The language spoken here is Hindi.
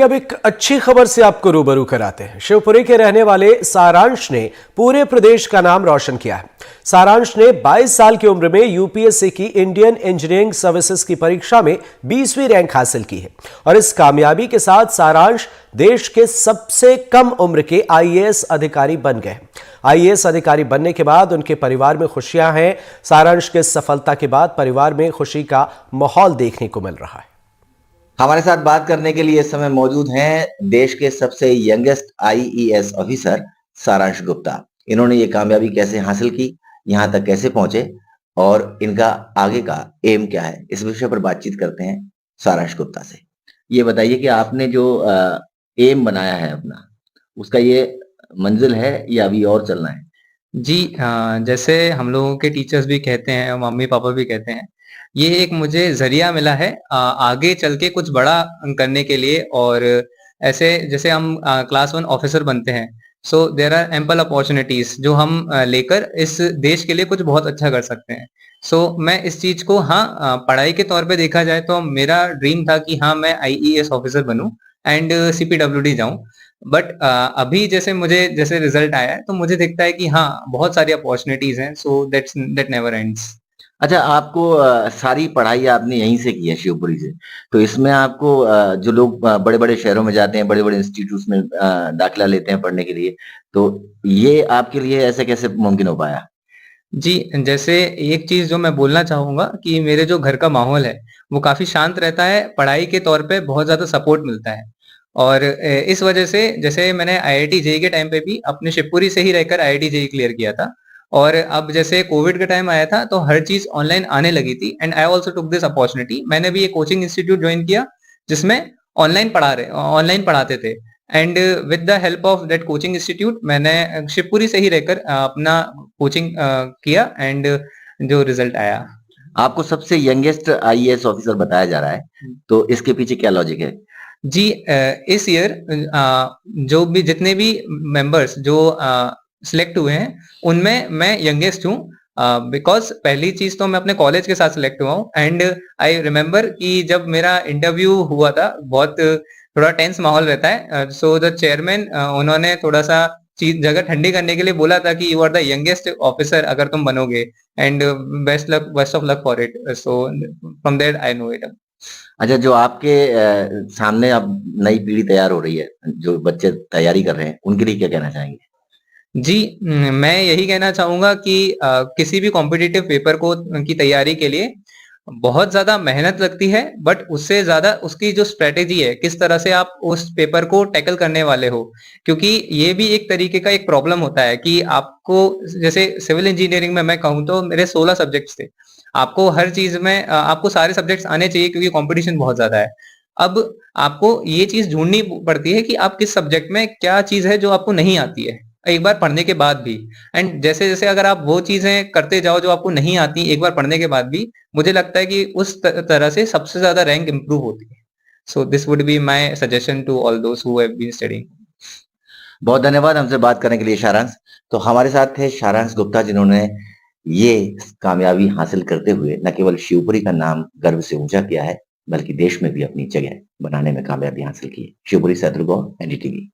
अब एक अच्छी खबर से आपको रूबरू कराते हैं। शिवपुरी के रहने वाले सारांश ने पूरे प्रदेश का नाम रोशन किया है। सारांश ने 22 साल की उम्र में यूपीएससी की इंडियन इंजीनियरिंग सर्विसेज की परीक्षा में 20वीं रैंक हासिल की है और इस कामयाबी के साथ सारांश देश के सबसे कम उम्र के आईएएस अधिकारी बन गए। आईएएस अधिकारी बनने के बाद उनके परिवार में खुशियां हैं। सारांश के सफलता के बाद परिवार में खुशी का माहौल देखने को मिल रहा है। हमारे साथ बात करने के लिए इस समय मौजूद हैं देश के सबसे यंगेस्ट आईईएस ऑफिसर सारांश गुप्ता। इन्होंने ये कामयाबी कैसे हासिल की, यहाँ तक कैसे पहुंचे और इनका आगे का एम क्या है, इस विषय पर बातचीत करते हैं सारांश गुप्ता से। ये बताइए कि आपने जो एम बनाया है अपना, उसका ये मंजिल है या अभी और चलना है? जी जैसे हम लोगों के टीचर्स भी कहते हैं, मम्मी पापा भी कहते हैं, ये एक मुझे ज़रिया मिला है आगे चल के कुछ बड़ा करने के लिए। और ऐसे जैसे हम क्लास 1 ऑफिसर बनते हैं, so there are ample opportunities जो हम लेकर इस देश के लिए कुछ बहुत अच्छा कर सकते हैं। सो मैं इस चीज़ को पढ़ाई के तौर पे देखा जाए तो मेरा ड्रीम था कि मैं आईईएस ऑफिसर बनूँ एंड सीपीडब्ल्यूडी जाऊँ। बट अभी जैसे मुझे जैसे रिजल्ट आया है तो मुझे दिखता है कि बहुत सारी अपॉर्चुनिटीज़ हैं, सो दैट नेवर एंड्स। अच्छा, आपको सारी पढ़ाई आपने यहीं से की है, शिवपुरी से। तो इसमें आपको जो लोग बड़े-बड़े शहरों में जाते हैं, बड़े-बड़े इंस्टीट्यूट्स में दाखिला लेते हैं पढ़ने के लिए, तो ये आपके लिए ऐसे कैसे मुमकिन हो पाया? जी, जैसे एक चीज़ जो मैं बोलना चाहूँगा कि मेरे जो घर का माहौल है, वो काफ़ी शांत रहता है, पढ़ाई के तौर पे बहुत ज़्यादा सपोर्ट मिलता है। और इस वजह से जैसे मैंने आईआईटी जेईई के टाइम पे भी अपने शिवपुरी से ही रहकर आईआईटी जेईई क्लियर किया था। और अब जैसे कोविड का टाइम आया था तो हर चीज़ ऑनलाइन आने लगी थी एंड आई आल्सो टूक दिस अपॉर्च्युनिटी। मैंने भी एक कोचिंग इंस्टीट्यूट जॉइन किया जिसमें ऑनलाइन पढ़ाते थे and with the help of that coaching institute मैंने शिवपुरी से ही रहकर अपना कोचिंग किया एंड जो रिजल्ट आया। आपको सबसे यंगेस्ट आईएएस ऑफिसर बताया जा रहा है, तो इसके पीछे क्या लॉजिक है? जी इस ईयर जो भी जितने भी मेंबर्स जो सिलेक्ट हुए हैं उनमें मैं यंगेस्ट हूँ। बिकॉज पहली चीज तो मैं अपने कॉलेज के साथ सिलेक्ट हुआ हूँ एंड आई रिमेम्बर कि जब मेरा इंटरव्यू हुआ था बहुत थोड़ा टेंस माहौल रहता है। सो द चेयरमैन उन्होंने थोड़ा सा चीज जगह ठंडी करने के लिए बोला था कि you are the youngest officer अगर तुम बनोगे and best of luck for it. So from there I know it. अच्छा, जो आपके सामने अब नई पीढ़ी तैयार हो रही है, जो बच्चे तैयारी कर रहे हैं, उनके लिए क्या कहना चाहेंगे? जी, मैं यही कहना चाहूँगा कि किसी भी कॉम्पिटिटिव पेपर को की तैयारी के लिए बहुत ज़्यादा मेहनत लगती है, बट उससे ज़्यादा उसकी जो स्ट्रैटेजी है, किस तरह से आप उस पेपर को टैकल करने वाले हो। क्योंकि ये भी एक तरीके का एक प्रॉब्लम होता है कि आपको जैसे सिविल इंजीनियरिंग में मैं कहूँ तो मेरे 16 सब्जेक्ट्स थे। आपको हर चीज़ में आपको सारे सब्जेक्ट्स आने चाहिए क्योंकि कॉम्पिटिशन बहुत ज़्यादा है। अब आपको ये चीज़ ढूँढनी पड़ती है कि आप किस सब्जेक्ट में क्या चीज़ है जो आपको नहीं आती है, एक बार पढ़ने के बाद भी। एंड जैसे-जैसे अगर आप वो चीज़ें करते जाओ जो आपको नहीं आती एक बार पढ़ने के बाद भी, मुझे लगता है कि उस तरह से सबसे ज़्यादा रैंक इम्प्रूव होती है। So this would be my suggestion to all those who have been studying. बहुत धन्यवाद हमसे बात करने के लिए सारांश। तो हमारे साथ थे सारांश गुप्ता, जिन्होंने ये कामयाबी हासिल करते हुए न केवल शिवपुरी का नाम गर्व से ऊंचा किया है, बल्कि देश में भी अपनी जगह बनाने में कामयाबी हासिल की है। शिवपुरी से अतुल गौर, एनडीटीवी।